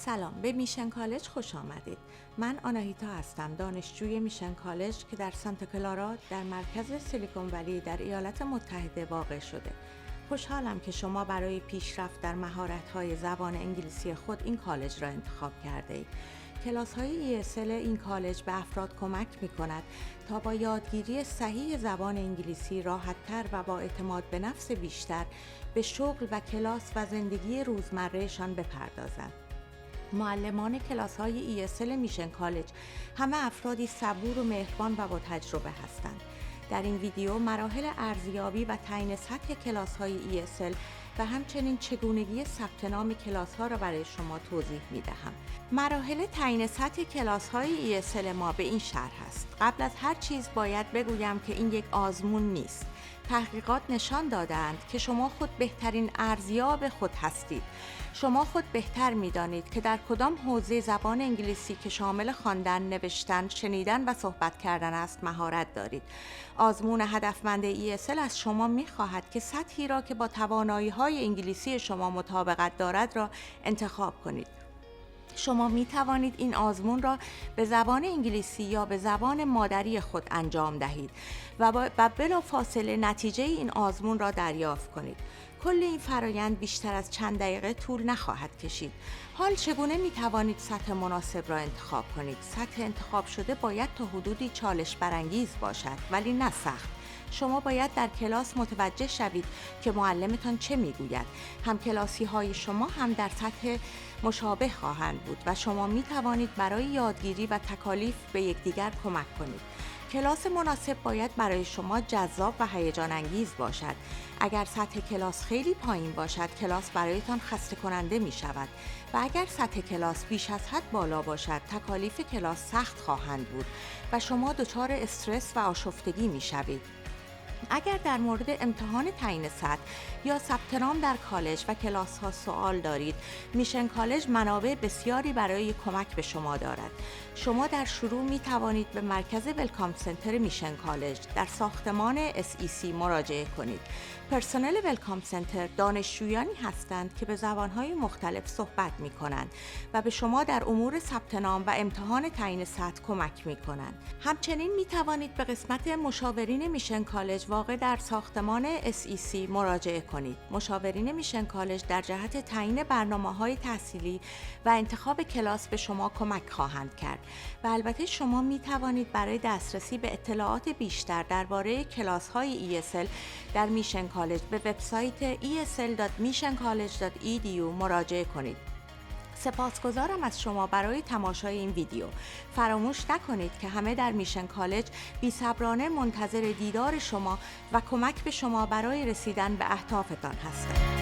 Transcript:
سلام، به میشن کالج خوش آمدید. من آناهیتا هستم، دانشجوی میشن کالج که در سانتا کلارا در مرکز سیلیکون ولی در ایالات متحده واقع شده. خوشحالم که شما برای پیشرفت در مهارت‌های زبان انگلیسی خود این کالج را انتخاب کرده اید. کلاس‌های ESL این کالج به افراد کمک می‌کند تا با یادگیری صحیح زبان انگلیسی راحت‌تر و با اعتماد به نفس بیشتر به شغل و کلاس و زندگی روزمرهشان بپردازند. معلمان کلاس‌های ESL میشن کالج همه افرادی صبور و مهربان و با تجربه هستند. در این ویدیو مراحل ارزیابی و تعیین سطح کلاس‌های ESL و همچنین چگونگی ثبت نام کلاس‌ها را برای شما توضیح می‌دهم. مراحل تعیین سطح کلاس‌های ESL ما به این شرح است. قبل از هر چیز باید بگویم که این یک آزمون نیست. تحقیقات نشان داده‌اند که شما خود بهترین ارزیاب خود هستید. شما خود بهتر می‌دانید که در کدام حوزه زبان انگلیسی که شامل خواندن، نوشتن، شنیدن و صحبت کردن است مهارت دارید. آزمون هدفمند ESL از شما می‌خواهد که سطحی را که با توانایی‌های انگلیسی شما مطابقت دارد را انتخاب کنید. شما می توانید این آزمون را به زبان انگلیسی یا به زبان مادری خود انجام دهید و بلافاصله نتیجه این آزمون را دریافت کنید. کل این فرایند بیشتر از چند دقیقه طول نخواهد کشید. حال چگونه می توانید سطح مناسب را انتخاب کنید؟ سطح انتخاب شده باید تا حدودی چالش برانگیز باشد ولی نه سخت. شما باید در کلاس متوجه شوید که معلمتان چه میگوید. همکلاسی های شما هم در سطح مشابه خواهند بود و شما می توانید برای یادگیری و تکالیف به یکدیگر کمک کنید. کلاس مناسب باید برای شما جذاب و هیجان انگیز باشد. اگر سطح کلاس خیلی پایین باشد، کلاس برایتان خسته کننده می شود و اگر سطح کلاس بیش از حد بالا باشد، تکالیف کلاس سخت خواهند بود و شما دچار استرس و آشفتگی می شوید. اگر در مورد امتحان تعیین سطح یا ثبت نام در کالج و کلاس ها سوال دارید، میشن کالج منابع بسیاری برای کمک به شما دارد. شما در شروع می توانید به مرکز ولکام سنتر میشن کالج در ساختمان SEC مراجعه کنید. پرسنل ولکام سنتر دانشجویانی هستند که به زبانهای مختلف صحبت می کنند و به شما در امور ثبت نام و امتحان تعیین سطح کمک می کنند. همچنین می توانید به قسمت مشاورین میشن کالج واقع در ساختمان SEC مراجعه کنید. مشاورین میشن کالج در جهت تعیین برنامه‌های تحصیلی و انتخاب کلاس به شما کمک خواهند کرد و البته شما می توانید برای دسترسی به اطلاعات بیشتر درباره کلاس‌های ESL در میشن کالج به وبسایت esl.missioncollege.edu مراجعه کنید. سپاسگزارم از شما برای تماشای این ویدیو. فراموش نکنید که همه در میشن کالج بی‌صبرانه منتظر دیدار شما و کمک به شما برای رسیدن به اهدافتان هستند.